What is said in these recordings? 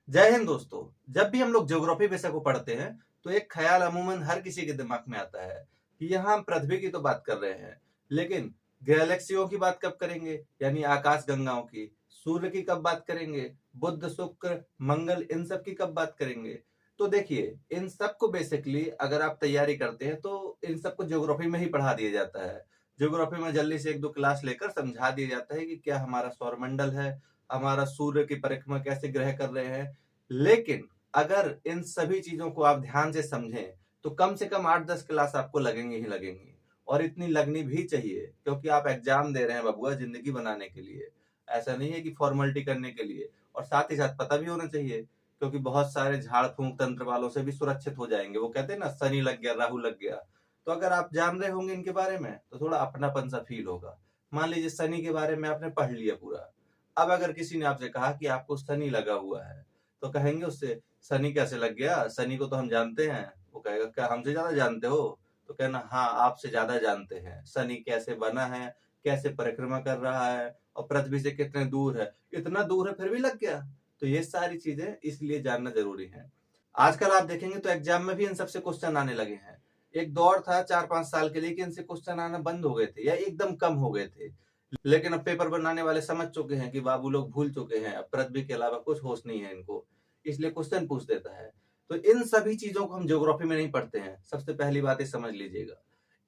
जय हिंद दोस्तों। जब भी हम लोग ज्योग्राफी विषय को पढ़ते हैं तो एक ख्याल अमूमन हर किसी के दिमाग में आता है कि यहाँ हम पृथ्वी की तो बात कर रहे हैं, लेकिन गैलेक्सियों की बात कब करेंगे, यानी आकाश गंगाओं की। सूर्य की कब बात करेंगे, बुध शुक्र मंगल इन सब की कब बात करेंगे। तो देखिए, इन सब को बेसिकली अगर आप तैयारी करते हैं तो इन सबको ज्योग्राफी में ही पढ़ा दिया जाता है। ज्योग्राफी में जल्दी से एक दो क्लास लेकर समझा दिया जाता है कि क्या हमारा सौरमंडल है, हमारा सूर्य की परिक्रमा कैसे ग्रह कर रहे हैं। लेकिन अगर इन सभी चीजों को आप ध्यान से समझें तो कम से कम 8-10 क्लास आपको लगेंगे ही लगेंगी, और इतनी लगनी भी चाहिए, क्योंकि आप एग्जाम दे रहे हैं बबुआ जिंदगी बनाने के लिए। ऐसा नहीं है कि फॉर्मेलिटी करने के लिए। और साथ ही साथ पता भी होना चाहिए, क्योंकि बहुत सारे झाड़ फूंक तंत्र वालों से भी सुरक्षित हो जाएंगे। वो कहते हैं ना, शनि लग गया राहु लग गया। तो अगर आप जान रहे होंगे इनके बारे में तो थोड़ा अपनापन सा फील होगा। मान लीजिए शनि के बारे में आपने पढ़ लिया पूरा। अब अगर किसी ने आपसे कहा कि आपको शनि लगा हुआ है तो कहेंगे उससे, शनि कैसे लग गया, शनि को तो हम जानते हैं। वो कहेगा, क्या हमसे ज्यादा जानते हो? तो कहना, हाँ आपसे ज्यादा जानते हैं। शनि कैसे बना है, कैसे परिक्रमा कर रहा है, और पृथ्वी से कितने दूर है। इतना दूर है फिर भी लग गया। तो ये सारी चीजें इसलिए जानना जरूरी है। आजकल आप देखेंगे तो एग्जाम में भी इन सबसे क्वेश्चन आने लगे हैं। एक दौर था 4-5 साल के लिए कि इनसे क्वेश्चन आना बंद हो गए थे या एकदम कम हो गए थे। लेकिन अब पेपर बनाने वाले समझ चुके हैं कि बाबू लोग भूल चुके हैं, अब पृथ्वी के अलावा कुछ होश नहीं है इनको, इसलिए क्वेश्चन पूछ देता है। तो इन सभी चीजों को हम ज्योग्राफी में नहीं पढ़ते हैं, सबसे पहली बात ये समझ लीजिएगा।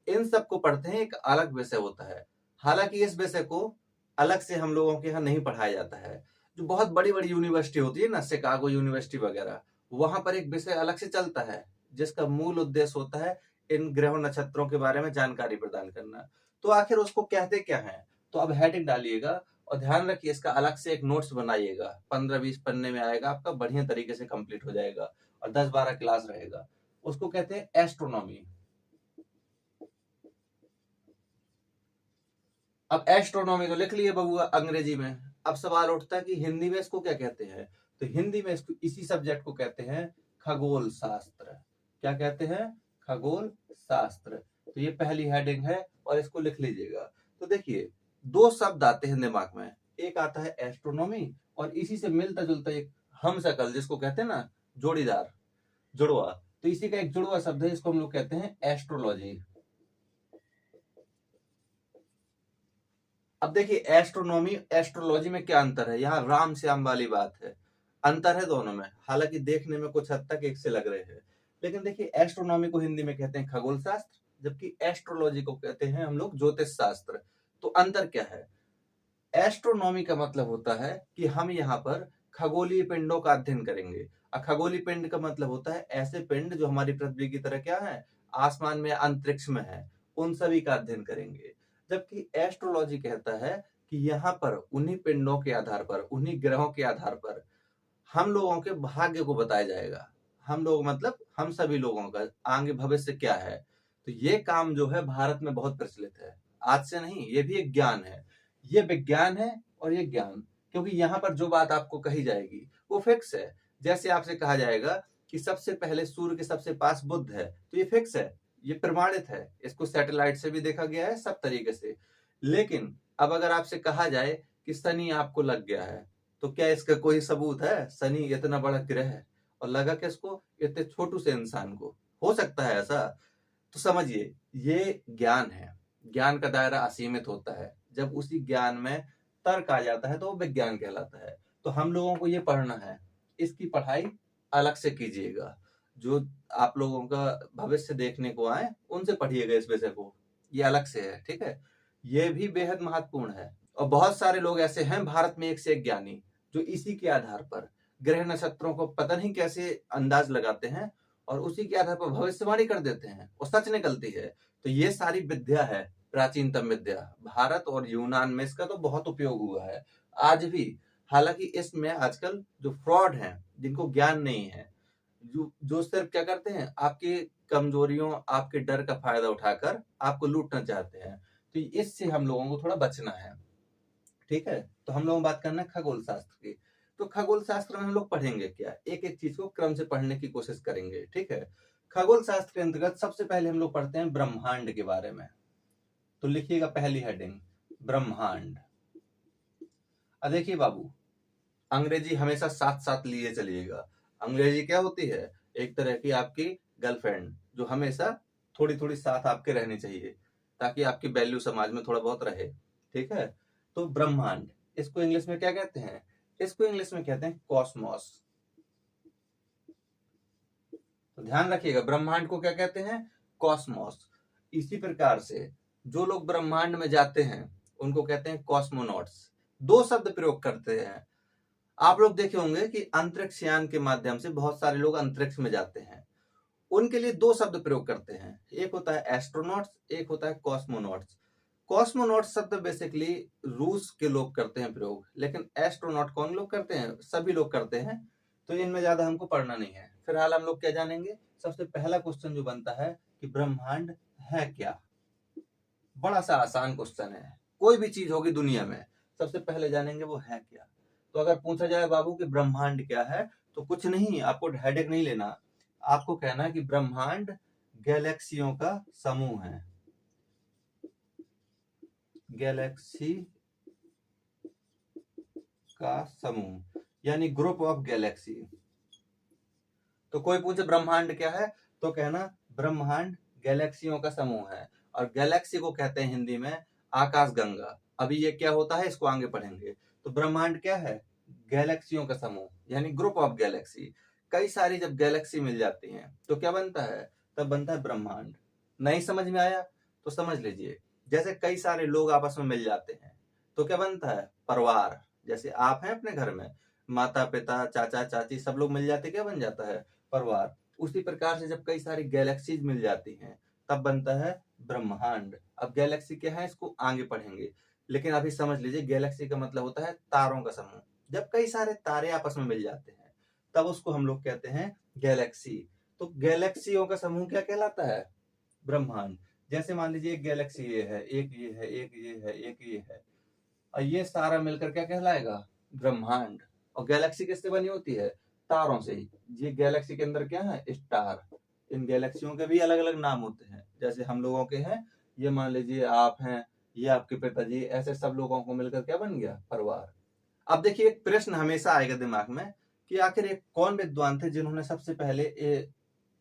इन सबको पढ़ते हैं, एक अलग विषय होता है। हालांकि इस विषय को अलग से हम लोगों के यहाँ नहीं पढ़ाया जाता है। जो बहुत बड़ी बड़ी यूनिवर्सिटी होती है ना, शिकागो यूनिवर्सिटी वगैरह, वहां पर एक विषय अलग से चलता है जिसका मूल उद्देश्य होता है इन ग्रहों नक्षत्रों के बारे में जानकारी प्रदान करना। तो आखिर उसको कहते क्या है? तो अब हेडिंग डालिएगा और ध्यान रखिए, इसका अलग से एक नोट्स बनाइएगा। 15-20 पन्ने में आएगा आपका, बढ़िया तरीके से कंप्लीट हो जाएगा और 10-12 क्लास रहेगा। उसको कहते हैं एस्ट्रोनॉमी। अब एस्ट्रोनॉमी तो लिख लिए बबुआ अंग्रेजी में। अब सवाल उठता है कि हिंदी में इसको क्या कहते हैं। तो हिंदी में इसको, इसी सब्जेक्ट को कहते हैं खगोल शास्त्र। क्या कहते हैं? खगोल शास्त्र। तो ये पहली हेडिंग है और इसको लिख लीजिएगा। तो देखिए, दो शब्द आते हैं दिमाग में। एक आता है एस्ट्रोनॉमी, और इसी से मिलता जुलता एक हम शकल, जिसको कहते हैं ना जोड़ीदार, जुड़वा। तो इसी का एक जुड़वा शब्द है, इसको हम लोग कहते हैं एस्ट्रोलॉजी। अब देखिए, एस्ट्रोनॉमी एस्ट्रोलॉजी में क्या अंतर है, यहाँ राम श्याम वाली बात है। अंतर है दोनों में, हालांकि देखने में कुछ हद तक एक से लग रहे हैं। लेकिन देखिए, एस्ट्रोनॉमी को हिंदी में कहते हैं खगोल शास्त्र, जबकि एस्ट्रोलॉजी को कहते हैं हम लोग ज्योतिष शास्त्र। तो अंतर क्या है? एस्ट्रोनॉमी का मतलब होता है कि हम यहाँ पर खगोलीय पिंडों का अध्ययन करेंगे। खगोलीय पिंड का मतलब होता है ऐसे पिंड जो हमारी पृथ्वी की तरह क्या है, आसमान में अंतरिक्ष में है, उन सभी का अध्ययन करेंगे। जबकि एस्ट्रोलॉजी कहता है कि यहाँ पर उन्हीं पिंडों के आधार पर, उन्हीं ग्रहों के आधार पर हम लोगों के भाग्य को बताया जाएगा। हम लोग मतलब हम सभी लोगों का आगे भविष्य क्या है। तो ये काम जो है भारत में बहुत प्रचलित है। आज से नहीं, ये भी एक ज्ञान है। ये विज्ञान है और ये ज्ञान, क्योंकि यहाँ पर जो बात आपको कही जाएगी वो फिक्स है। जैसे आपसे कहा जाएगा कि सबसे पहले सूर्य के सबसे पास बुध है, तो ये फिक्स है, ये प्रमाणित है, इसको सैटेलाइट से भी देखा गया है, सब तरीके से। लेकिन अब अगर आपसे कहा जाए कि शनि आपको लग गया है, तो क्या इसका कोई सबूत है? शनि इतना बड़ा ग्रह है और लगा किसको? इतने छोटू से इंसान को। हो सकता है ऐसा? तो समझिए, ये ज्ञान है। ज्ञान का दायरा असीमित होता है। जब उसी ज्ञान में तर्क आ जाता है तो वो विज्ञान कहलाता है। तो हम लोगों को ये पढ़ना है, इसकी पढ़ाई अलग से कीजिएगा। जो आप लोगों का भविष्य देखने को आए उनसे पढ़िएगा इस विषय को, ये अलग से है, ठीक है। ये भी बेहद महत्वपूर्ण है। और बहुत सारे लोग ऐसे हैं भारत में, एक से एक ज्ञानी, जो इसी के आधार पर ग्रह नक्षत्रों को पता नहीं कैसे अंदाज लगाते हैं और उसी के आधार पर भविष्यवाणी कर देते हैं और सच निकलती है। तो ये सारी विद्या है, प्राचीनतम विद्या। भारत और यूनान में इसका तो बहुत उपयोग हुआ है आज भी। हालांकि इसमें आजकल जो फ्रॉड हैं, जिनको ज्ञान नहीं है, जो सिर्फ क्या करते हैं, आपकी कमजोरियों, आपके डर का फायदा उठाकर आपको लूटना चाहते हैं। तो इससे हम लोगों को थोड़ा बचना है, ठीक है। तो हम लोग बात करना है खगोल शास्त्र की। तो खगोल शास्त्र में हम लोग पढ़ेंगे क्या, एक एक चीज को क्रम से पढ़ने की कोशिश करेंगे, ठीक है। खगोल शास्त्र के अंतर्गत सबसे पहले हम लोग पढ़ते हैं ब्रह्मांड के बारे में। तो लिखिएगा पहली हेडिंग, ब्रह्मांड। अब देखिए बाबू, अंग्रेजी हमेशा साथ साथ लिए चलिएगा। अंग्रेजी क्या होती है? एक तरह की आपकी गर्लफ्रेंड, जो हमेशा थोड़ी थोड़ी साथ आपके रहनी चाहिए, ताकि आपकी वैल्यू समाज में थोड़ा बहुत रहे। ठीक है। तो ब्रह्मांड, इसको इंग्लिश में क्या कहते हैं? इसको इंग्लिश में कहते हैं कॉस्मोस। तो ध्यान रखिएगा, ब्रह्मांड को क्या कहते हैं? कॉस्मोस। इसी प्रकार से जो लोग ब्रह्मांड में जाते हैं उनको कहते हैं कॉस्मोनॉट्स। दो शब्द प्रयोग करते हैं। आप लोग देखे होंगे कि अंतरिक्ष यान के माध्यम से बहुत सारे लोग अंतरिक्ष में जाते हैं, उनके लिए दो शब्द प्रयोग करते हैं, एक होता है एस्ट्रोनॉट्स, एक होता है कॉस्मोनॉट्स। कॉस्मोनॉट्स शब्द बेसिकली रूस के लोग करते हैं प्रयोग, लेकिन एस्ट्रोनॉट कौन लोग करते हैं? सभी लोग करते हैं। तो इनमें ज्यादा हमको पढ़ना नहीं है। फिलहाल हम लोग क्या जानेंगे? सबसे पहला क्वेश्चन जो बनता है कि ब्रह्मांड है क्या। बड़ा सा आसान क्वेश्चन है, कोई भी चीज होगी दुनिया में सबसे पहले जानेंगे वो है क्या। तो अगर पूछा जाए बाबू कि ब्रह्मांड क्या है, तो कुछ नहीं, आपको हेडेक नहीं लेना। आपको कहना है कि ब्रह्मांड गैलेक्सियों का समूह है। गैलेक्सी का समूह यानी ग्रुप ऑफ गैलेक्सी। तो कोई पूछे ब्रह्मांड क्या है, तो कहना ब्रह्मांड गैलेक्सियों का समूह है। और गैलेक्सी को कहते हैं हिंदी में आकाश गंगा। अभी ये क्या होता है इसको आगे पढ़ेंगे। तो ब्रह्मांड क्या है? गैलेक्सियों का समूह यानी ग्रुप ऑफ गैलेक्सी। कई सारी जब गैलेक्सी मिल जाती हैं तो क्या बनता है? तब बनता है ब्रह्मांड। नहीं समझ में आया तो समझ लीजिए, जैसे कई सारे लोग आपस में मिल जाते हैं तो क्या बनता है? परिवार। जैसे आप हैं अपने घर में, माता पिता चाचा चाची सब लोग मिल जाते, क्या बन जाता है? परिवार। उसी प्रकार से जब कई सारी गैलेक्सीज मिल जाती हैं तब बनता है ब्रह्मांड। अब गैलेक्सी क्या है इसको आगे पढ़ेंगे, लेकिन अभी समझ लीजिए गैलेक्सी का मतलब होता है तारों का समूह। जब कई सारे तारे आपस में मिल जाते हैं तब उसको हम लोग कहते हैं गैलेक्सी। तो गैलेक्सियों का समूह क्या कहलाता है? ब्रह्मांड। जैसे मान लीजिए एक गैलेक्सी ये है, एक ये है, एक ये है, एक ये है, और ये सारा मिलकर क्या कहलाएगा? ब्रह्मांड। और गैलेक्सी किससे बनी होती है? तारों से ही। ये गैलेक्सी के अंदर क्या है? स्टार। इन गैलेक्सियों के भी अलग अलग नाम होते हैं, जैसे हम लोगों के हैं, ये मान लीजिए आप हैं, ये आपके पिताजी, ऐसे सब लोगों को मिलकर क्या बन गया? परिवार। अब देखिए एक प्रश्न हमेशा आएगा दिमाग में कि आखिर एक कौन विद्वान थे जिन्होंने सबसे पहले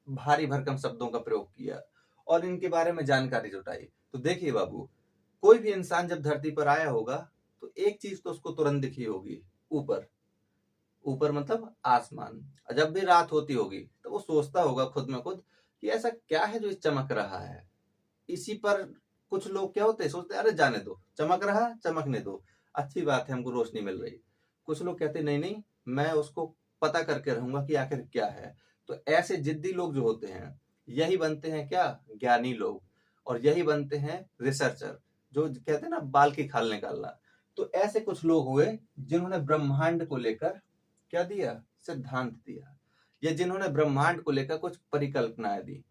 भारी भरकम शब्दों का प्रयोग किया और इनके बारे में जानकारी जुटाई। तो देखिए बाबू, कोई भी इंसान जब धरती पर आया होगा तो एक चीज तो उसको तुरंत दिखी होगी, ऊपर। ऊपर मतलब आसमान। और जब भी रात होती होगी तो वो सोचता होगा खुद में खुद कि ऐसा क्या है जो चमक रहा है। इसी पर कुछ लोग क्या होते हैं, सोचते हैं अरे जाने दो, चमक रहा चमकने दो, अच्छी बात है हमको रोशनी मिल रही। कुछ लोग कहते नहीं नहीं, मैं उसको पता करके रहूंगा कि आखिर क्या है। तो ऐसे जिद्दी लोग जो होते हैं यही बनते हैं क्या? ज्ञानी लोग। और यही बनते हैं रिसर्चर, जो कहते हैं ना बाल की खाल निकालना। तो ऐसे कुछ लोग हुए जिन्होंने ब्रह्मांड को लेकर क्या दिया? सिद्धांत दिया, या जिन्होंने ब्रह्मांड को लेकर कुछ परिकल्पनाएं दी।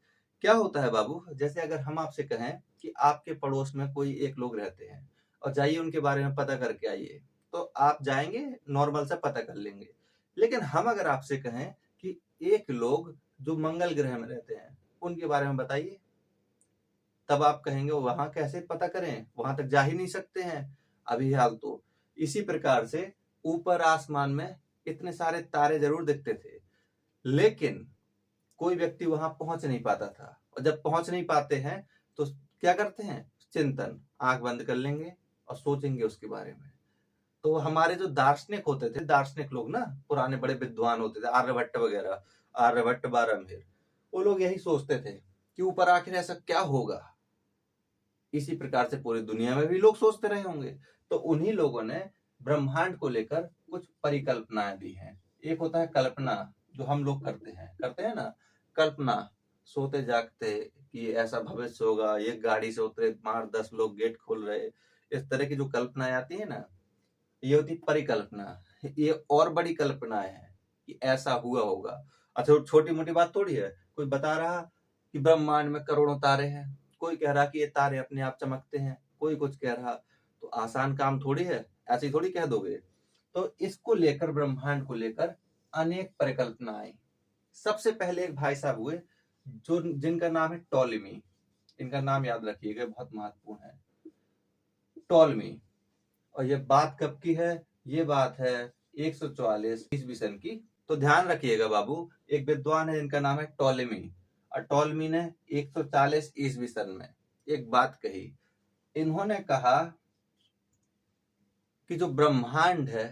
क्या होता है बाबू, जैसे अगर हम आपसे कहें कि आपके पड़ोस में कोई एक लोग रहते हैं और जाइए उनके बारे में पता करके आइए, तो आप जाएंगे नॉर्मल से पता कर लेंगे। लेकिन हम अगर आपसे कहें कि एक लोग जो मंगल ग्रह में रहते हैं उनके बारे में बताइए, तब आप कहेंगे वहां कैसे पता करें, वहां तक जा ही नहीं सकते हैं अभी हाल तो। इसी प्रकार से ऊपर आसमान में इतने सारे तारे जरूर दिखते थे, लेकिन कोई व्यक्ति वहां पहुंच नहीं पाता था। और जब पहुंच नहीं पाते हैं तो क्या करते हैं? चिंतन, आंख बंद कर लेंगे और सोचेंगे उसके बारे में। तो हमारे जो दार्शनिक होते थे, दार्शनिक लोग ना, पुराने बड़े विद्वान होते थे, आर्यभट्ट वगैरह, आर्यभट्ट बारहमेर, वो लोग यही सोचते थे कि ऊपर आखिर ऐसा क्या होगा। इसी प्रकार से पूरी दुनिया में भी लोग सोचते रहे होंगे। तो उन्हीं लोगों ने ब्रह्मांड को लेकर कुछ परिकल्पनाएं दी हैं। एक होता है कल्पना, जो हम लोग करते हैं ना, कल्पना, सोते जागते कि ऐसा भविष्य होगा, ये गाड़ी से उतरे मार 10 लोग गेट खोल रहे, इस तरह की जो कल्पनाएं आती है ना, ये होती परिकल्पना। ये और बड़ी कल्पनाएं हैं कि ऐसा हुआ होगा। अच्छा छोटी मोटी बात थोड़ी है, कोई बता रहा कि ब्रह्मांड में करोड़ों तारे हैं, कोई कह रहा कि ये तारे अपने आप चमकते हैं, कोई कुछ कह रहा। तो आसान काम थोड़ी है, ऐसे ही थोड़ी कह दोगे। तो इसको लेकर, ब्रह्मांड को लेकर अनेक परिकल्पनाएं। सबसे पहले एक भाई साहब हुए जो जिनका नाम है टॉलेमी। इनका नाम याद रखिएगा, बहुत महत्वपूर्ण है, टॉलेमी। और ये बात कब की है? ये बात है 144 ईस्वी सन की। तो ध्यान रखिएगा बाबू, एक विद्वान है इनका नाम है टॉलेमी, और टॉलेमी ने 140 ईस्वी सन में एक बात कही। इन्होंने कहा कि जो ब्रह्मांड है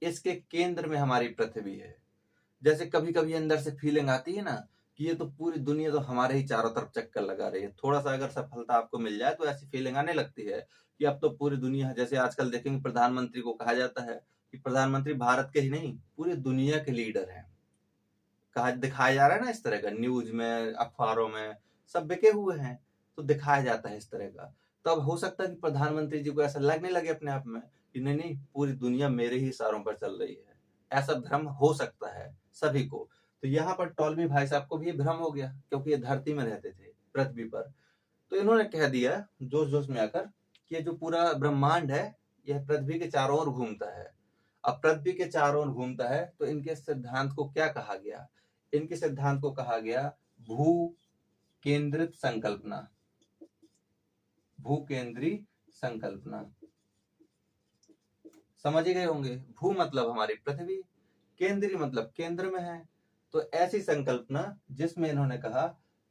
इसके केंद्र में हमारी पृथ्वी है। जैसे कभी कभी अंदर से फीलिंग आती है ना कि ये तो पूरी दुनिया तो हमारे ही चारों तरफ चक्कर लगा रही है। थोड़ा सा अगर सफलता आपको मिल जाए तो ऐसी फीलिंग आने लगती है कि अब तो पूरी दुनिया, जैसे आजकल देखेंगे प्रधानमंत्री को कहा जाता है कि प्रधानमंत्री भारत के ही नहीं पूरी दुनिया के लीडर हैं, कहा दिखाया जा रहा है ना इस तरह का, न्यूज में अखबारों में सब बिके हुए हैं, तो दिखाया जाता है इस तरह का। तो अब हो सकता है कि प्रधानमंत्री जी को ऐसा लगने लगे अपने आप में कि नहीं नहीं पूरी दुनिया मेरे ही इशारों पर चल रही है, ऐसा भ्रम हो सकता है सभी को। तो यहाँ पर टॉलमी भाई साहब को भी भ्रम हो गया, क्योंकि ये धरती में रहते थे पृथ्वी पर। तो इन्होंने कह दिया जोश जोश में आकर कि ये जो पूरा ब्रह्मांड है यह पृथ्वी के चारों ओर घूमता है। अब पृथ्वी के चारों ओर घूमता है तो इनके सिद्धांत को क्या कहा गया? इनके सिद्धांत को कहा गया भू केंद्रित संकल्पना। भू केंद्री संकल्पना समझ ही गए होंगे। भू मतलब हमारी पृथ्वी, केंद्री मतलब केंद्र में है। तो ऐसी संकल्पना जिसमें इन्होंने कहा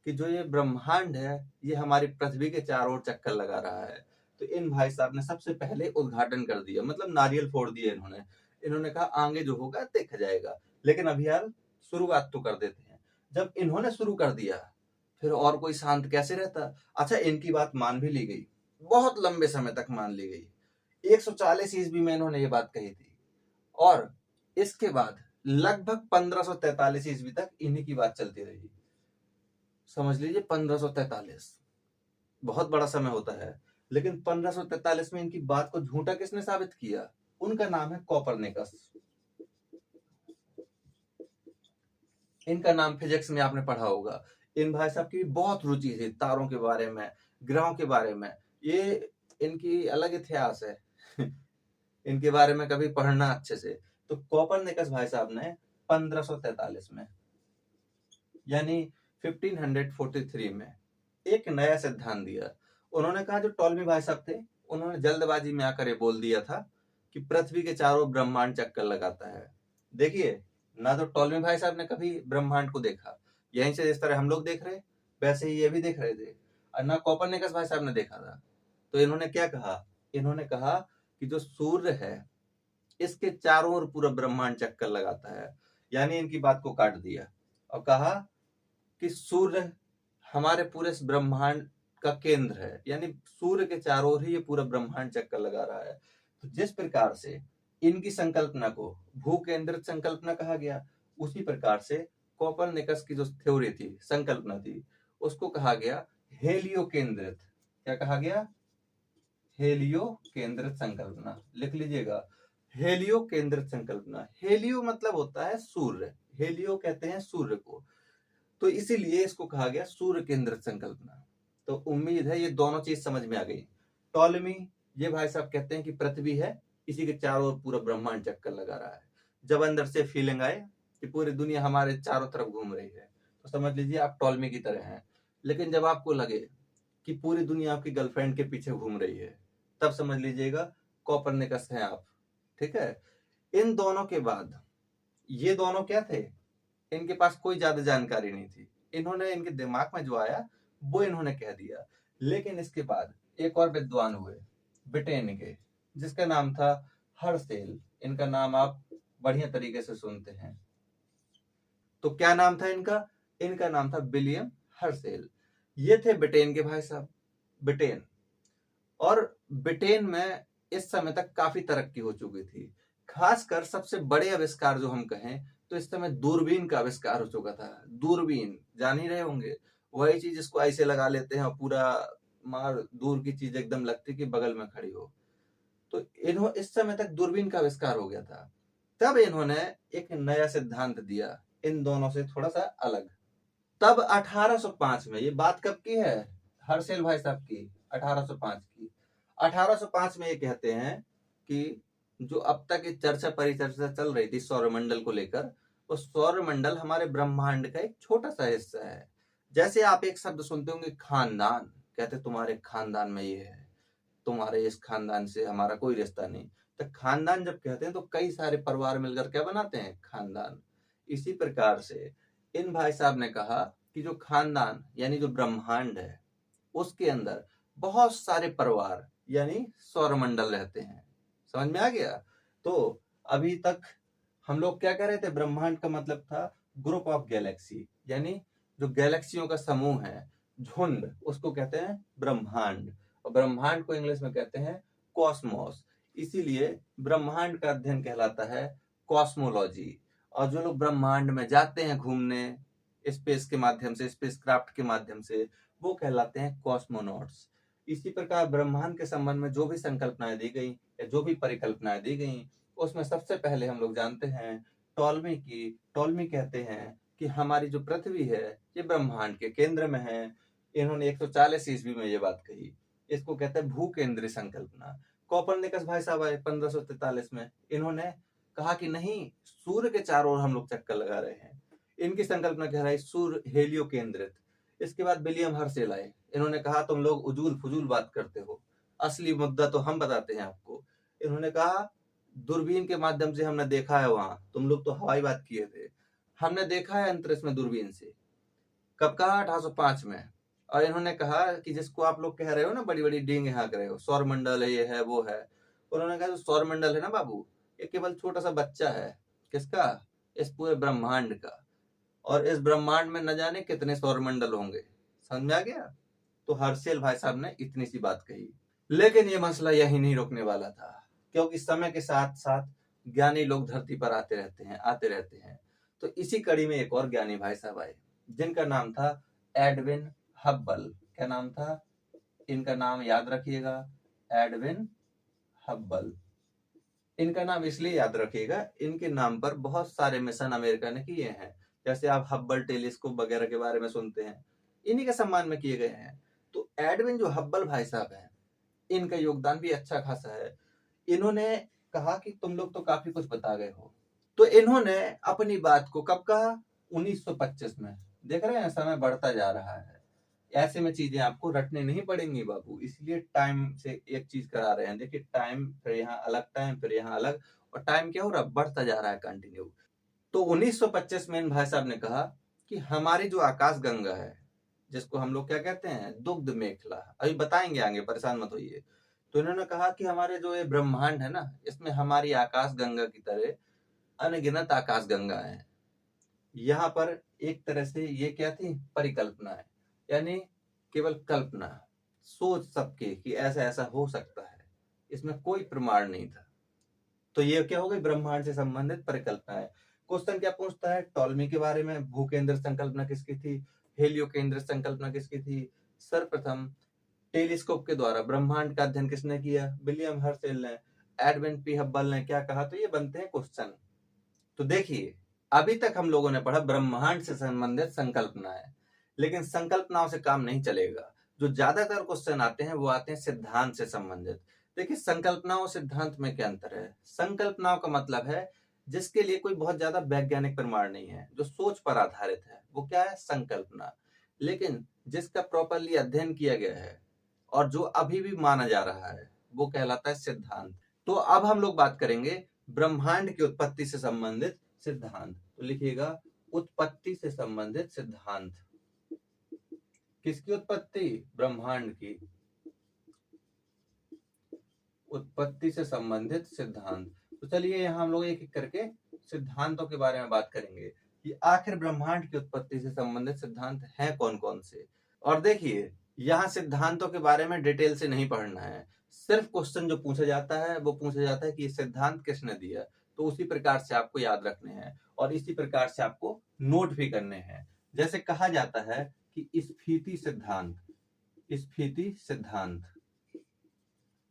कि जो ये ब्रह्मांड है ये हमारी पृथ्वी के चारों ओर चक्कर लगा रहा है। तो इन भाई साहब ने सबसे पहले उद्घाटन कर दिया, मतलब नारियल फोड़ दिया इन्होंने। इन्होंने कहा आगे जो होगा देखा जाएगा, लेकिन अभी यार शुरुआत तो कर देते हैं। जब इन्होंने शुरू कर दिया फिर और कोई शांत कैसे रहता। अच्छा, इनकी बात मान भी ली गई, बहुत लंबे समय तक मान ली गई। 140 ईस्वी में इन्होंने ये बात कही थी, और इसके बाद लगभग 1543 ईस्वी तक इन्हीं की बात चलती रही। समझ लीजिए 1543 बहुत बड़ा समय होता है। लेकिन 1543 में इनकी बात को झूठा किसने साबित किया? उनका नाम है कोपरनिकस। इनका नाम फिजिक्स में आपने पढ़ा होगा। इन भाई साहब की बहुत रुचि थी तारों के बारे में, ग्रहों के बारे में। ये इनकी अलग इतिहास है इनके बारे में कभी पढ़ना अच्छे से। तो कोपरनिकस भाई साहब ने 1543 में यानी 1543 में एक नया सिद्धांत दिया। उन्होंने कहा, जो टॉलमी भाई साहब थे उन्होंने जल्दबाजी में आकर ये बोल दिया था कि पृथ्वी के चारों ब्रह्मांड चक्कर लगाता है। देखिए, ना तो टॉलमी भाई साहब ने कभी ब्रह्मांड को देखा, यहीं से जिस तरह हम लोग देख रहे वैसे ही ये भी देख रहे थे, और ना कोपरनिकस भाई साहब ने देखा था। तो इन्होंने क्या कहा? इन्होंने कहा कि जो सूर्य है इसके चारों ओर पूरा ब्रह्मांड चक्कर लगाता है। यानी इनकी बात को काट दिया और कहा कि सूर्य हमारे पूरे ब्रह्मांड का केंद्र है, यानी सूर्य के चारों ओर ही ये पूरा ब्रह्मांड चक्कर लगा रहा है। तो जिस प्रकार से इनकी संकल्पना को भू केंद्रित संकल्पना कहा गया, उसी प्रकार से कोपरनिकस की जो थ्योरी थी, संकल्पना थी, उसको कहा गया हेलियो केंद्रित। क्या कहा गया? हेलियो केंद्रित संकल्पना। लिख लीजिएगा, हेलियो केंद्रित संकल्पना। हेलियो मतलब होता है सूर्य, हेलियो कहते हैं सूर्य को, तो इसीलिए इसको कहा गया सूर्य केंद्रित संकल्पना। तो उम्मीद है ये दोनों चीज समझ में आ गई। टॉलमी ये भाई साहब कहते हैं कि पृथ्वी है, इसी के चारों ओर पूरा ब्रह्मांड चक्कर लगा रहा है। जब अंदर से फीलिंग आए कि पूरी दुनिया हमारे चारों तरफ घूम रही है तो समझ लीजिए आप टॉलमी की तरह हैं। लेकिन जब आपको लगे कि पूरी दुनिया आपकी गर्लफ्रेंड के पीछे घूम रही है तब समझ लीजिएगा कोपरनिकस हैं आप। ठीक है। इन दोनों के बाद ये दोनों क्या थे? इनके पास कोई ज्यादा जानकारी नहीं थी, इन्होंने इनके दिमाग में जो आया वो इन्होंने कह दिया। लेकिन इसके बाद एक और विद्वान हुए ब्रिटेन के, जिसका नाम था हर्सेल। इनका नाम आप बढ़िया तरीके से सुनते हैं। तो क्या नाम था इनका? इनका नाम था विलियम हर्सेल। ये थे ब्रिटेन के भाई साहब। ब्रिटेन, और ब्रिटेन में इस समय तक काफी तरक्की हो चुकी थी। खासकर सबसे बड़े आविष्कार जो हम कहें तो इस समय दूरबीन का आविष्कार हो चुका था। दूरबीन जान ही रहे होंगे, वही चीज जिसको ऐसे लगा लेते हैं और पूरा मार दूर की चीज एकदम लगती कि बगल में खड़ी हो। तो इन्होंने इस समय तक दूरबीन का आविष्कार हो गया था। तब इन्होंने एक नया सिद्धांत दिया, इन दोनों से थोड़ा सा अलग। तब 1805 में, ये बात कब की है? हर्षेल भाई साहब की, 1805 की। 1805 में ये कहते हैं कि जो अब तक ये चर्चा परिचर्चा चल रही थी सौरमंडल को लेकर, वो सौरमंडल हमारे ब्रह्मांड का एक छोटा सा हिस्सा है। जैसे आप एक शब्द सुनते होंगे खानदान, कहते तुम्हारे खानदान में ये है, तुम्हारे इस खानदान से हमारा कोई रिश्ता नहीं। तो खानदान जब कहते हैं तो कई सारे परिवार मिलकर क्या बनाते हैं, खानदान। इसी प्रकार से इन भाई साहब ने कहा कि जो खानदान यानी जो ब्रह्मांड है उसके अंदर बहुत सारे परिवार यानी सौरमंडल रहते हैं। समझ में आ गया? तो अभी तक हम लोग क्या कह रहे थे, ब्रह्मांड का मतलब था ग्रुप ऑफ गैलेक्सी, यानी जो गैलेक्सियों का समूह है, झुंड, उसको कहते हैं ब्रह्मांड। और ब्रह्मांड को इंग्लिश में कहते हैं कॉस्मोस। इसीलिए ब्रह्मांड का अध्ययन कहलाता है कॉस्मोलॉजी। और जो लोग ब्रह्मांड में जाते हैं घूमने स्पेस के माध्यम से, स्पेसक्राफ्ट के माध्यम से, वो कहलाते हैं कॉस्मोनॉट्स। इसी प्रकार ब्रह्मांड के संबंध में जो भी संकल्पनाएं दी गई या जो भी परिकल्पनाएं दी गई, उसमें सबसे पहले हम लोग जानते हैं टॉलमी की। टॉलमी कहते हैं कि हमारी जो पृथ्वी है ये ब्रह्मांड के केंद्र में है। इन्होंने 140 ईस्वी में ये बात कही। इसको कहते हैं भू केंद्रीय संकल्पना। कोपरनिकस भाई साहब आए 1543 में। इन्होंने कहा कि नहीं, सूर्य के चारों ओर हम लोग चक्कर लगा रहे हैं। इनकी संकल्पना कह रहा है सूर्य हेलियो केंद्रित। इसके बाद विलियम हर्शेल आए। इन्होंने कहा तुम लोग उजूल फुजूल बात करते हो, असली मुद्दा तो हम बताते हैं आपको। इन्होंने कहा दूरबीन के माध्यम से हमने देखा है, वहां तुम लोग तो हवाई बात किए थे, हमने देखा है अंतरिक्ष में दूरबीन से। कब कहा? 1805 में। और इन्होंने कहा कि जिसको आप लोग कह रहे हो ना, बड़ी बड़ी डींग हाँक रहे हो, सौर मंडल है, ये है वो है। उन्होंने कहा जो सौर मंडल है ना बाबू, ये केवल छोटा सा बच्चा है। किसका? इस पूरे ब्रह्मांड का। और इस ब्रह्मांड में न जाने कितने सौर मंडल होंगे। समझ में आ गया? तो हर्षेल भाई साहब ने इतनी सी बात कही। लेकिन ये मसला यही नहीं रुकने वाला था, क्योंकि समय के साथ साथ ज्ञानी लोग धरती पर आते रहते हैं। तो इसी कड़ी में एक और ज्ञानी भाई साहब आए, जिनका नाम था एडविन हब्बल। क्या नाम था? इनका नाम याद रखिएगा, एडविन हब्बल। इनका नाम इसलिए याद रखिएगा, इनके नाम पर बहुत सारे मिशन अमेरिका ने किए हैं। जैसे आप हब्बल टेलीस्कोप वगैरह के बारे में सुनते हैं, इन्हीं के सम्मान में किए गए हैं। तो एडविन जो हब्बल भाई साहब हैं, इनका योगदान भी अच्छा खासा है। इन्होंने कहा कि तुम लोग तो काफी कुछ बता गए हो। तो इन्होंने अपनी बात को कब कहा? 1925 में। देख रहे हैं समय बढ़ता जा रहा है, ऐसे में चीजें आपको रटने नहीं पड़ेंगी बाबू। इसलिए टाइम से एक चीज करा रहे हैं। देखिए टाइम, फिर यहाँ अलग टाइम, फिर यहाँ अलग, और टाइम क्या हो रहा है, बढ़ता जा रहा है कंटिन्यू। तो 1925 में इन भाई साहब ने कहा कि हमारी जो आकाश गंगा है, जिसको हम लोग क्या कहते हैं, दुग्ध मेखला, अभी बताएंगे आगे, परेशान मत होइए। तो इन्होंने कहा कि हमारे जो ये ब्रह्मांड है ना, इसमें हमारी आकाश गंगा की तरह अनगिनत आकाश गंगा है। यहाँ पर एक तरह से ये क्या थी, परिकल्पना है, यानी केवल कल्पना, सोच सबके कि ऐसा ऐसा हो सकता है, इसमें कोई प्रमाण नहीं था। तो ये क्या हो गई, ब्रह्मांड से संबंधित परिकल्पना है। क्वेश्चन क्या पूछता है, टॉलमी के बारे में, भूकेंद्र संकल्पना किसकी थी, हेलियो केंद्र संकल्पना किसकी थी, सर्वप्रथम टेलीस्कोप के द्वारा ब्रह्मांड का अध्ययन किसने किया, विलियम हर्शेल ने। एडविन पी हब्बल ने क्या कहा। तो ये बनते हैं क्वेश्चन। तो देखिए अभी तक हम लोगों ने पढ़ा ब्रह्मांड से संबंधित संकल्पनाएं, लेकिन संकल्पनाओं से काम नहीं चलेगा। जो ज्यादातर क्वेश्चन आते हैं वो आते हैं सिद्धांत से संबंधित। देखिए संकल्पनाओं सिद्धांत में क्या अंतर है। संकल्पनाओं का मतलब है जिसके लिए कोई बहुत ज्यादा वैज्ञानिक प्रमाण नहीं है, जो सोच पर आधारित है, वो क्या है, संकल्पना। लेकिन जिसका प्रॉपरली अध्ययन किया गया है और जो अभी भी माना जा रहा है, वो कहलाता है सिद्धांत। तो अब हम लोग बात करेंगे ब्रह्मांड की उत्पत्ति से संबंधित सिद्धांत। तो लिखिएगा उत्पत्ति से संबंधित सिद्धांत। किसकी उत्पत्ति? ब्रह्मांड की उत्पत्ति से संबंधित सिद्धांत। तो चलिए यहाँ हम लोग एक एक करके सिद्धांतों के बारे में बात करेंगे कि आखिर ब्रह्मांड की उत्पत्ति से संबंधित सिद्धांत हैं कौन कौन से। और देखिए यहाँ सिद्धांतों के बारे में डिटेल से नहीं पढ़ना है, सिर्फ क्वेश्चन जो पूछा जाता है वो पूछा जाता है कि ये सिद्धांत किसने दिया, तो उसी प्रकार से आपको याद रखने हैं और इसी प्रकार से आपको नोट भी करने हैं। जैसे कहा जाता है कि स्फीति सिद्धांत, स्फीति सिद्धांत।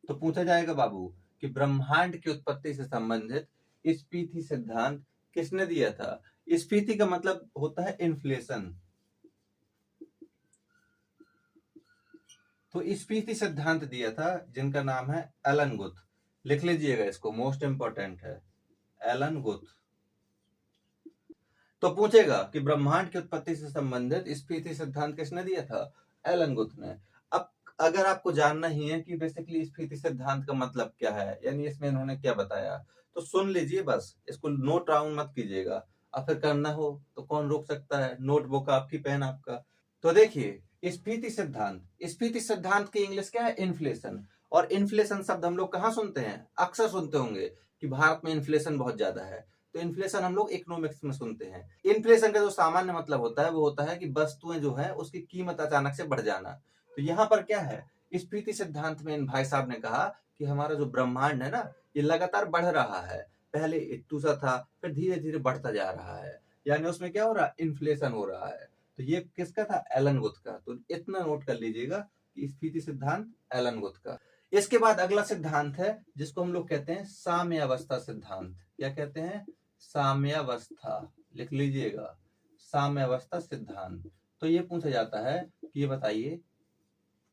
तो पूछा जाएगा बाबू कि ब्रह्मांड की उत्पत्ति से संबंधित स्फीति सिद्धांत किसने दिया था। स्फीति का मतलब होता है इन्फ्लेशन। तो स्फीति सिद्धांत दिया था जिनका नाम है एलन गुथ। लिख लीजिएगा इसको, मोस्ट इंपॉर्टेंट है, एलन गुथ। तो पूछेगा कि ब्रह्मांड की उत्पत्ति से संबंधित स्फीति सिद्धांत किसने दिया था, एलन गुथ ने। अब अगर आपको जानना ही है कि बेसिकली स्फीति सिद्धांत का मतलब क्या है, यानी इसमें इन्होंने क्या बताया, तो सुन लीजिए, बस इसको नोट डाउन मत कीजिएगा। अब फिर करना हो तो कौन रोक सकता है, नोटबुक आपकी, पेन आपका। तो देखिए स्फीति सिद्धांत की इंग्लिश क्या है, इन्फ्लेशन। और इन्फ्लेशन शब्द हम लोग कहाँ सुनते हैं, अक्सर सुनते होंगे कि भारत में इन्फ्लेशन बहुत ज्यादा है। तो इन्फ्लेशन हम लोग इकोनॉमिक्स में सुनते हैं। इन्फ्लेशन का जो सामान्य मतलब होता है वो होता है कि वस्तुएं जो है उसकी कीमत अचानक से बढ़ जाना। तो यहाँ पर क्या है, स्फीति सिद्धांत में इन भाई साहब ने कहा कि हमारा जो ब्रह्मांड है ना, ये लगातार बढ़ रहा है। पहले इतना सा था, फिर धीरे धीरे बढ़ता जा रहा है, यानी उसमें क्या हो रहा है, इन्फ्लेशन हो रहा है। तो ये किसका था, एलन गुथ का। तो इतना नोट कर लीजिएगा कि स्फीति सिद्धांत एलन गुथ का। इसके बाद अगला सिद्धांत है जिसको हम लोग कहते हैं साम्यावस्था सिद्धांत। क्या कहते हैं, साम्यावस्था, लिख लीजिएगा, साम्यावस्था सिद्धांत। तो ये पूछा जाता है कि ये बताइए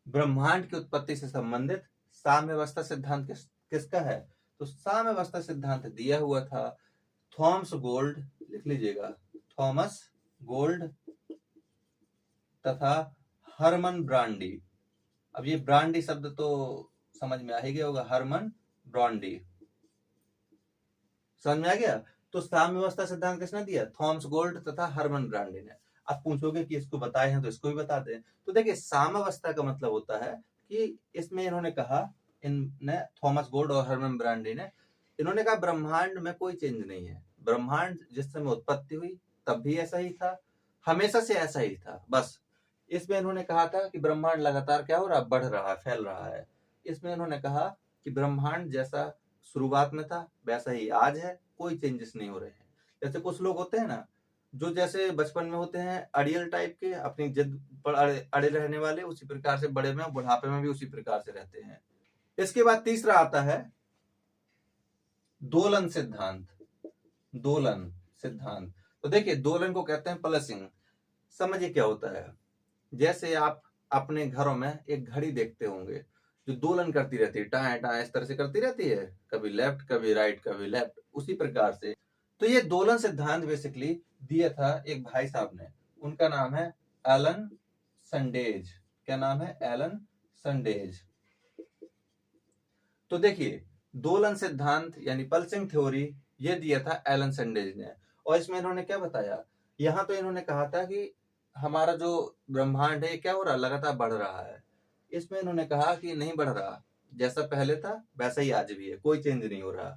ब्रह्मांड की उत्पत्ति से संबंधित साम्यावस्था सिद्धांत किसका है। तो साम्यावस्था सिद्धांत दिया हुआ था थॉमस गोल्ड, लिख लीजिएगा, थॉमस गोल्ड तथा हरमन ब्रांडी। अब ये ब्रांडी शब्द तो समझ में आ ही गया होगा, हरमन ब्रांडी, समझ में आ गया। तो साम्यावस्था सिद्धांत किसने दिया, थॉमस गोल्ड तथा हरमन ब्रांडी ने। अब पूछोगे कि इसको बताए हैं तो इसको भी बता दें। तो देखिए साम्यावस्था का मतलब होता है कि इसमें इन्होंने कहा, इनने थॉमस गोल्ड और हरमन ब्रांडी ने, इन्होंने कहा ब्रह्मांड में कोई चेंज नहीं है। ब्रह्मांड जिस समय उत्पत्ति हुई तब भी ऐसा ही था, हमेशा से ऐसा ही था। बस इसमें इन्होंने कहा था कि ब्रह्मांड लगातार क्या हो रहा है, बढ़ रहा है, फैल रहा है। इसमें इन्होंने कहा कि ब्रह्मांड जैसा शुरुआत में था वैसा ही आज है, कोई चेंजेस नहीं हो रहे हैं। जैसे कुछ लोग होते हैं ना, जो जैसे बचपन में होते हैं अड़ियल टाइप के, अपनी जिद पर अड़े रहने वाले, उसी प्रकार से बड़े में बुढ़ापे में भी उसी प्रकार से रहते हैं। इसके बाद तीसरा आता है दोलन सिद्धांत। दोलन सिद्धांत, तो देखिए दोलन को कहते हैं पलसिंग। समझिए क्या होता है, जैसे आप अपने घरों में एक घड़ी देखते होंगे जो दोलन करती रहती है, टाए टाए इस तरह से करती रहती है, कभी लेफ्ट कभी राइट कभी लेफ्ट, उसी प्रकार से। तो ये दोलन सिद्धांत बेसिकली दिया था एक भाई साहब ने, उनका नाम है एलन संडेज। क्या नाम है, एलन संडेज। तो देखिए दोलन सिद्धांत यानी पल्सिंग थ्योरी ये दिया था एलन संडेज ने। और इसमें इन्होंने क्या बताया, यहाँ तो इन्होंने कहा था कि हमारा जो ब्रह्मांड है क्या हो रहा है, लगातार बढ़ रहा है। इसमें इन्होंने कहा कि नहीं बढ़ रहा, जैसा पहले था वैसा ही आज भी है, कोई चेंज नहीं हो रहा।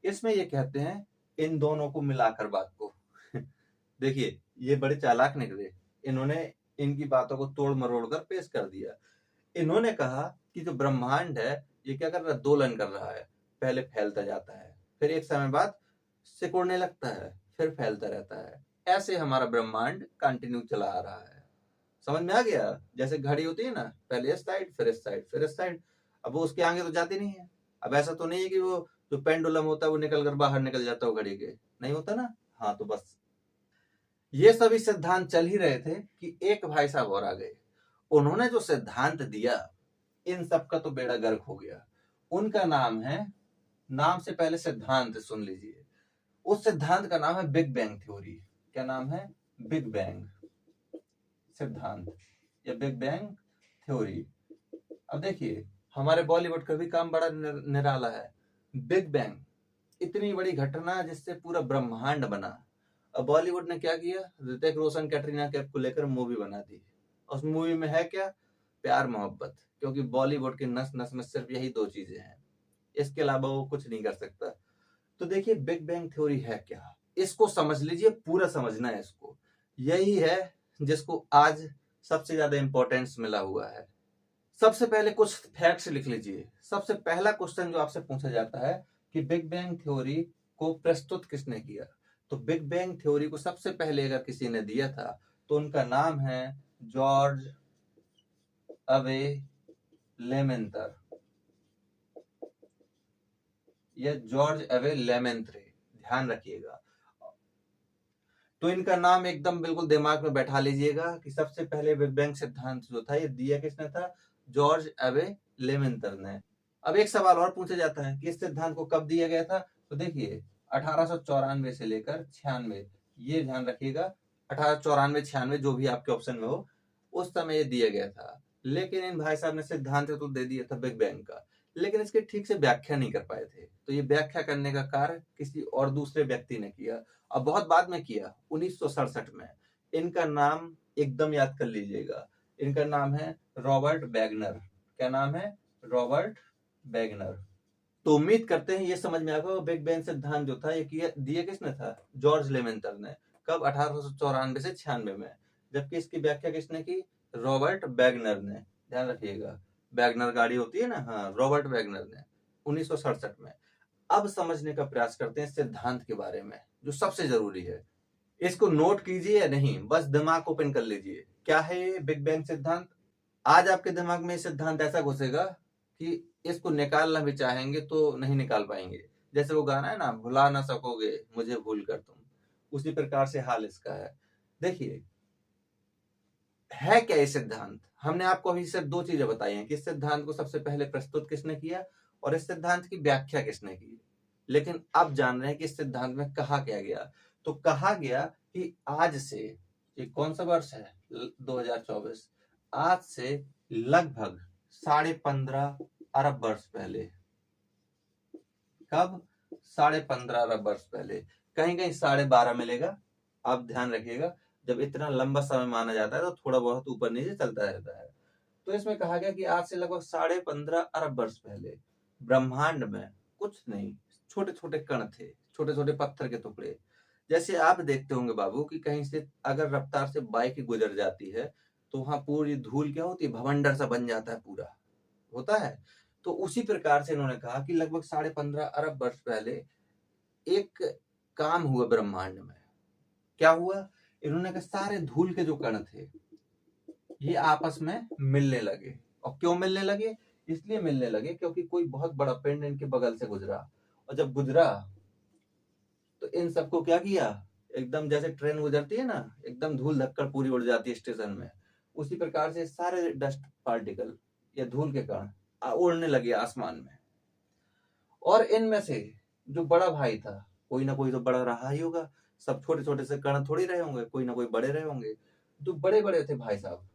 इसमें ये कहते हैं इन दोनों को मिलाकर बात को देखिए ये बड़े चालाक निकले, इन्होंने इनकी बातों को तोड़ मरोड़ कर पेश कर दिया। इन्होंने कहा कि जो ब्रह्मांड है ये क्या कर रहा है, दोलन कर रहा है। पहले फैलता जाता है, फिर एक समय बाद सिकुड़ने लगता है, फिर फैलता रहता है। ऐसे हमारा ब्रह्मांड कंटिन्यू चला आ रहा है। समझ में आ गया, जैसे घड़ी होती है ना, पहले इस साइड फिर इस साइड फिर इस साइड, अब वो उसके आगे तो जाती नहीं है। अब ऐसा तो नहीं है कि वो जो पेंडुलम होता है वो निकल कर बाहर निकल जाता है घड़ी के, नहीं होता ना। हाँ तो बस ये सभी सिद्धांत चल ही रहे थे कि एक भाई साहब और आ गए, उन्होंने जो सिद्धांत दिया इन सब का तो बेड़ा गर्क हो गया। उनका नाम है, नाम से पहले सिद्धांत सुन लीजिए, उस सिद्धांत का नाम है बिग बैंग थ्योरी। क्या नाम है, बिग बैंग सिद्धांत या बिग बैंग थ्योरी। अब देखिए हमारे बॉलीवुड का भी काम बड़ा निराला है। बिग बैंग इतनी बड़ी घटना जिससे पूरा ब्रह्मांड बना। अब बॉलीवुड ने क्या किया, ऋतिक रोशन कैटरीना कैफ को लेकर मूवी बना दी। उस मूवी में है क्या, प्यार मोहब्बत, क्योंकि बॉलीवुड की नस नस में सिर्फ यही दो चीजें हैं, इसके अलावा वो कुछ नहीं कर सकता। तो देखिए बिग बैंग थ्योरी है क्या, इसको समझ लीजिए, पूरा समझना है इसको। यही है जिसको आज सबसे ज्यादा इंपॉर्टेंस मिला हुआ है। सबसे पहले कुछ फैक्ट्स लिख लीजिए। सबसे पहला क्वेश्चन जो आपसे पूछा जाता है कि बिग बैंग थ्योरी को प्रस्तुत किसने किया। तो बिग बैंग थ्योरी को सबसे पहले अगर किसी ने दिया था तो उनका नाम है जॉर्ज अवे लेमेंतर या जॉर्ज अवे लेमेंत्रे, ध्यान रखिएगा। तो इनका नाम एकदम बिल्कुल दिमाग में बैठा लीजिएगा कि सबसे पहले बिग बैंग सिद्धांत जो था ये दिया किसने था, जॉर्ज अवे लेमेंतर ने। अब एक सवाल और पूछा जाता है कि इस सिद्धांत को कब दिया गया था। तो देखिए 1894 से लेकर 96, ये ध्यान रखिएगा, 1894 96 जो भी आपके ऑप्शन में हो, उस समय ये दिया गया था। लेकिन इन भाई साहब ने सिद्धांत तो दे दिया था बिग बैंग का, लेकिन इसकी ठीक से व्याख्या नहीं कर पाए थे। तो ये व्याख्या करने का कार्य किसी और दूसरे व्यक्ति ने किया, और बहुत बाद में किया, 1967 में। इनका नाम एकदम याद कर लीजिएगा, इनका नाम है रॉबर्ट वैगनर। क्या नाम है? Robert Wagner. तो उम्मीद करते हैं ये समझ में आ गया। बिग बैंग सिद्धांत जो था ये दिया किसने था? जॉर्ज लेवेंटर ने। कब? 1894 से 96 में। जबकि इसकी व्याख्या किसने की? रॉबर्ट वैगनर ने। ध्यान रखिएगा, वैगनर गाड़ी होती है ना, हाँ, रॉबर्ट वैगनर ने 1967 में। अब समझने का प्रयास करते हैं सिद्धांत के बारे में, जो सबसे जरूरी है। इसको नोट कीजिए या नहीं, बस दिमाग ओपन कर लीजिए। क्या है ये बिग बैंग सिद्धांत? आज आपके दिमाग में सिद्धांत ऐसा घुसेगा कि इसको निकालना भी चाहेंगे तो नहीं निकाल पाएंगे। जैसे वो गाना है ना, भुला ना सकोगे मुझे भूल कर तुम, उसी प्रकार से हाल इसका है। देखिए, है क्या ये सिद्धांत? हमने आपको अभी सिर्फ दो चीजें बताई हैं कि इस सिद्धांत को सबसे पहले प्रस्तुत किसने किया और इस सिद्धांत की व्याख्या किसने की। लेकिन अब जान रहे हैं कि इस सिद्धांत में कहा क्या गया। तो कहा गया कि आज से, ये कौन सा वर्ष है? 2024। आज से लगभग 15.5 अरब वर्ष पहले। कब? 15.5 अरब वर्ष पहले। कहीं कहीं 12.5 मिलेगा, आप ध्यान रखिएगा। जब इतना लंबा समय माना जाता है तो थोड़ा बहुत ऊपर नीचे चलता रहता है। तो इसमें कहा गया कि आज से लगभग 15.5 अरब वर्ष पहले ब्रह्मांड में कुछ नहीं, छोटे छोटे कण थे, छोटे छोटे पत्थर के टुकड़े। जैसे आप देखते होंगे बाबू कि कहीं से अगर रफ्तार से बाइक गुजर जाती है तो वहां पूरी धूल क्या होती है, भवंडर सा बन जाता है, पूरा होता है। तो उसी प्रकार से इन्होंने कहा कि लगभग 15.5 अरब वर्ष पहले एक काम हुआ ब्रह्मांड में। क्या हुआ? इन्होंने कहा सारे धूल के जो कण थे ये आपस में मिलने लगे। और क्यों मिलने लगे? इसलिए मिलने लगे क्योंकि कोई बहुत बड़ा पिंड इनके बगल से गुजरा, और जब गुजरा तो इन सबको क्या किया, एकदम जैसे ट्रेन गुजरती है ना, एकदम धूल धक्कड़ पूरी उड़ जाती है स्टेशन में, उसी प्रकार से सारे डस्ट पार्टिकल या धूल के कण उड़ने लगे आसमान में। और इनमें से जो बड़ा भाई था, कोई ना कोई तो बड़ा रहा ही होगा, सब छोटे छोटे से कण थोड़ी रहे होंगे, कोई ना कोई बड़े रहे होंगे। जो बड़े बड़े थे भाई साहब,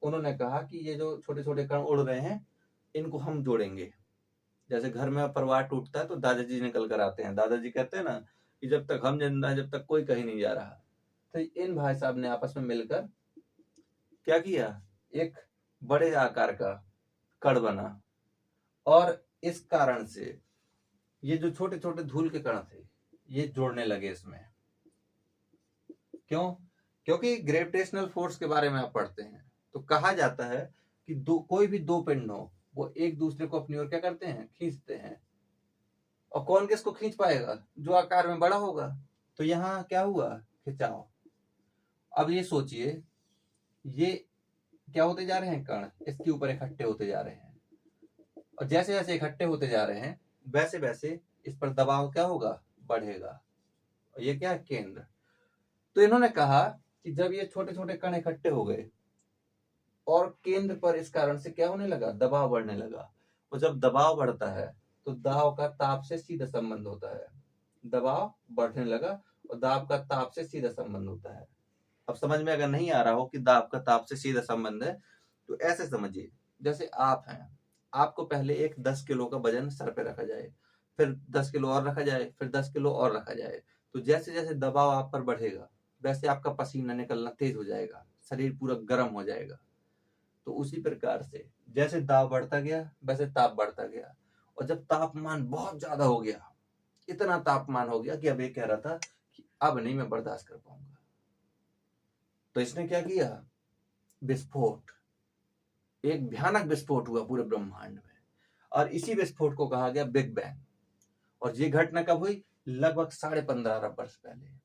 उन्होंने कहा कि ये जो छोटे छोटे कण उड़ रहे हैं इनको हम जोड़ेंगे। जैसे घर में परिवार टूटता है तो दादाजी निकल कर आते हैं, दादाजी कहते हैं ना कि जब तक हम जिंदा हैं जब तक कोई कहीं नहीं जा रहा। तो इन भाई साहब ने आपस में मिलकर क्या किया, एक बड़े आकार का कण बना, और इस कारण से ये जो छोटे छोटे धूल के कण थे ये जोड़ने लगे इसमें। क्यों? क्योंकि ग्रेविटेशनल फोर्स के बारे में आप पढ़ते हैं तो कहा जाता है कि कोई भी दो पिंड हो वो एक दूसरे को अपनी ओर क्या करते हैं, खींचते हैं। और कौन किसको खींच पाएगा? जो आकार में बड़ा होगा। तो यहाँ क्या हुआ, खिंचाव। अब ये सोचिए, ये क्या होते जा रहे हैं, कण इसके ऊपर इकट्ठे होते जा रहे हैं, और जैसे जैसे इकट्ठे होते जा रहे हैं वैसे वैसे इस पर दबाव क्या होगा, बढ़ेगा। और ये क्या है, केंद्र। तो इन्होंने कहा कि जब ये छोटे छोटे कण इकट्ठे हो गए और केंद्र पर इस कारण से क्या होने लगा, दबाव बढ़ने लगा। और जब दबाव बढ़ता है तो दाब का ताप से सीधा संबंध होता है। दबाव बढ़ने लगा और दाब का ताप से सीधा संबंध होता है। अब समझ में अगर नहीं आ रहा हो कि दाब का ताप से सीधा संबंध है तो ऐसे समझिए, जैसे आप हैं, आपको पहले एक 10 किलो का वजन सर पे रखा जाए, फिर 10 किलो और रखा जाए, फिर 10 किलो और रखा जाए। तो जैसे जैसे दबाव आप पर बढ़ेगा वैसे आपका पसीना निकलना तेज हो जाएगा, शरीर पूरा गर्म हो जाएगा। तो उसी प्रकार से जैसे दाब बढ़ता गया वैसे ताप बढ़ता गया, और जब तापमान बहुत ज्यादा हो गया, इतना तापमान हो गया कि अब ये कह रहा था कि अब नहीं मैं बर्दाश्त कर पाऊंगा, तो इसने क्या किया, विस्फोट। एक भयानक विस्फोट हुआ पूरे ब्रह्मांड में, और इसी विस्फोट को कहा गया बिग बैंग। और ये घटना कब हुई, लगभग 15.5 अरब वर्ष पहले।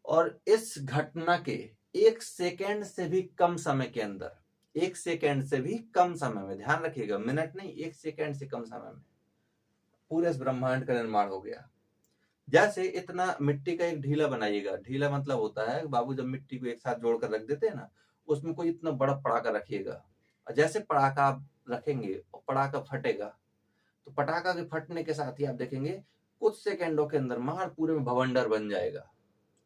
और इस घटना के एक सेकेंड से भी कम समय के अंदर, एक सेकेंड से भी कम समय में, ध्यान रखिएगा, मिनट नहीं, एक सेकेंड से कम समय में पूरे इस ब्रह्मांड का निर्माण हो गया। जैसे इतना मिट्टी का एक ढीला बनाइएगा, ढीला मतलब होता है बाबू जब मिट्टी को एक साथ जोड़कर रख देते हैं ना, उसमें कोई इतना बड़ा पड़ाका रखिएगा, और जैसे पड़ाका आप रखेंगे और पड़ाका फटेगा, तो पटाखा के फटने के साथ ही आप देखेंगे कुछ सेकेंडों के अंदर मार पूरे में भवंडर बन जाएगा।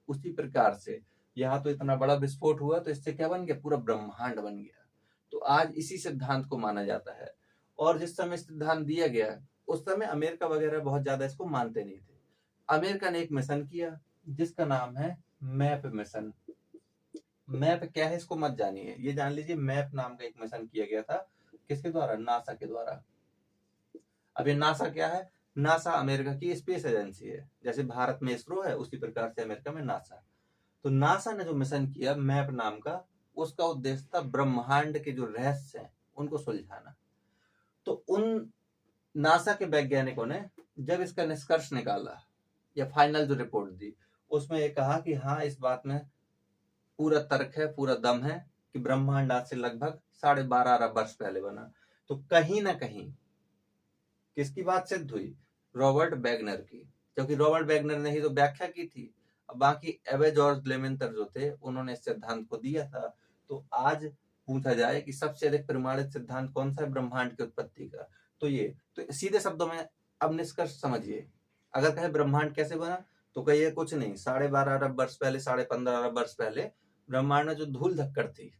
उसी प्रकार से यहाँ तो इतना बड़ा विस्फोट हुआ तो इससे क्या बन गया, पूरा ब्रह्मांड बन गया। तो आज इसी सिद्धांत को माना जाता है। और जिस समय सिद्धांत दिया गया उस समय अमेरिका वगैरह बहुत ज्यादा इसको मानते नहीं थे। अमेरिका ने एक मिशन किया जिसका नाम है मैप मिशन। मैप क्या है इसको मत जानिए, ये जान लीजिए मैप नाम का एक मिशन किया गया था। किसके द्वारा? नासा के द्वारा। अब ये नासा क्या है? नासा अमेरिका की स्पेस एजेंसी है। जैसे भारत में इसरो है उसी प्रकार से अमेरिका में नासा। तो नासा ने जो मिशन किया मैप नाम का, उसका उद्देश्य था ब्रह्मांड के जो रहस्य हैं उनको सुलझाना। तो उन नासा के वैज्ञानिकों ने जब इसका निष्कर्ष निकाला या फाइनल जो रिपोर्ट दी, उसमें ये कहा कि हाँ, इस बात में पूरा तर्क है, पूरा दम है कि ब्रह्मांड आज से लगभग 12.5 अरब वर्ष पहले बना। तो कहीं ना कहीं किसकी बात सिद्ध हुई? रॉबर्ट वैगनर की, क्योंकि रॉबर्ट वैगनर ने ही तो व्याख्या की थी। अब बाकी एवे जॉर्ज लेमेंतर जो थे उन्होंने इस सिद्धांत को दिया था। तो आज पूछा जाए कि सबसे अधिक प्रमाणित सिद्धांत कौन सा है ब्रह्मांड की उत्पत्ति का, तो ये। तो सीधे शब्दों में अब निष्कर्ष समझिए। अगर कहे ब्रह्मांड कैसे बना, तो कहिए कुछ नहीं, 12.5 अरब वर्ष पहले, 15.5 अरब वर्ष पहले ब्रह्मांड में जो धूल धक्कड़ थी,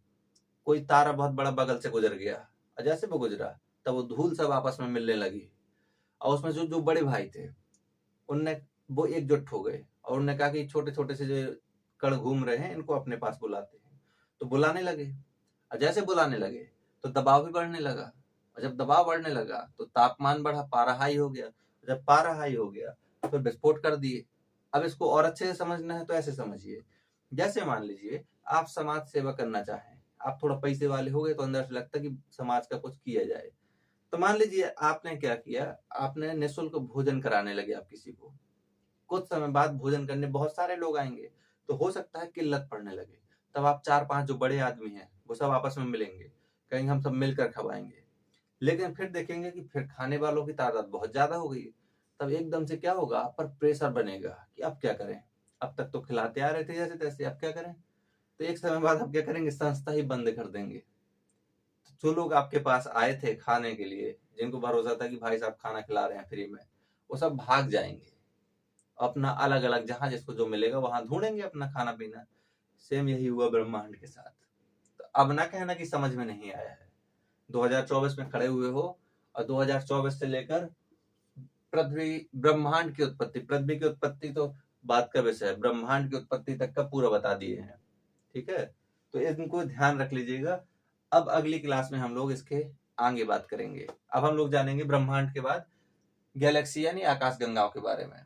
कोई तारा बहुत बड़ा बगल से गुजर गया, और जैसे वो गुजरा तब वो धूल सब आपस में मिलने लगी, और उसमें जो जो बड़े भाई थे उनने वो एकजुट हो गए और उन्होंने कहा कि छोटे छोटे से जो कण घूम रहे हैं इनको अपने पास बुलाते हैं। तो बुलाने लगे, और जैसे बुलाने लगे तो दबाव भी बढ़ने लगा, और जब दबाव बढ़ने लगा तो तापमान बढ़ा, पारा हाई हो गया। जब पारा हाई हो गया तो विस्फोट कर दिए। अब इसको और अच्छे से समझना है तो ऐसे समझिए, जैसे मान लीजिए आप समाज सेवा करना चाहें, आप थोड़ा पैसे वाले हो गए तो अंदर से लगता है कि समाज का कुछ किया जाए। तो मान लीजिए आपने क्या किया, आपने निःशुल्क भोजन कराने लगे आप किसी को। कुछ समय बाद भोजन करने बहुत सारे लोग आएंगे, तो हो सकता है किल्लत पड़ने लगे। तब आप 4-5 जो बड़े आदमी हैं वो सब आपस में मिलेंगे, कहेंगे हम सब मिलकर खवाएंगे। लेकिन फिर देखेंगे कि फिर खाने वालों की तादाद बहुत ज्यादा हो गई। तब एकदम से क्या होगा, आप पर प्रेशर बनेगा कि अब क्या करें, अब तक तो खिलाते आ रहे थे जैसे तैसे, अब क्या करें। तो एक समय बाद आप क्या करेंगे, संस्था ही बंद कर देंगे। जो लोग आपके पास आए थे खाने के लिए, जिनको भरोसा था कि भाई साहब खाना खिला रहे हैं फ्री में, वो सब भाग जाएंगे अपना अलग अलग, जहां जिसको जो मिलेगा वहां ढूंढेंगे अपना खाना पीना। सेम यही हुआ ब्रह्मांड के साथ। तो अब ना कहना कि समझ में नहीं आया है। 2024 में खड़े हुए हो और 2024 से लेकर पृथ्वी, ब्रह्मांड की उत्पत्ति, पृथ्वी की उत्पत्ति तो बात का विषय है, ब्रह्मांड की उत्पत्ति तक का पूरा बता दिए हैं। ठीक है, तो इनको ध्यान रख लीजिएगा। अब अगली क्लास में हम लोग इसके आगे बात करेंगे। अब हम लोग जानेंगे ब्रह्मांड के बाद गैलेक्सी यानी आकाश गंगाओं के बारे में।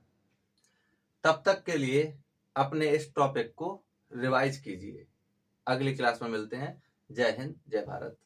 तब तक के लिए अपने इस टॉपिक को रिवाइज कीजिए। अगली क्लास में मिलते हैं। जय हिंद, जय भारत।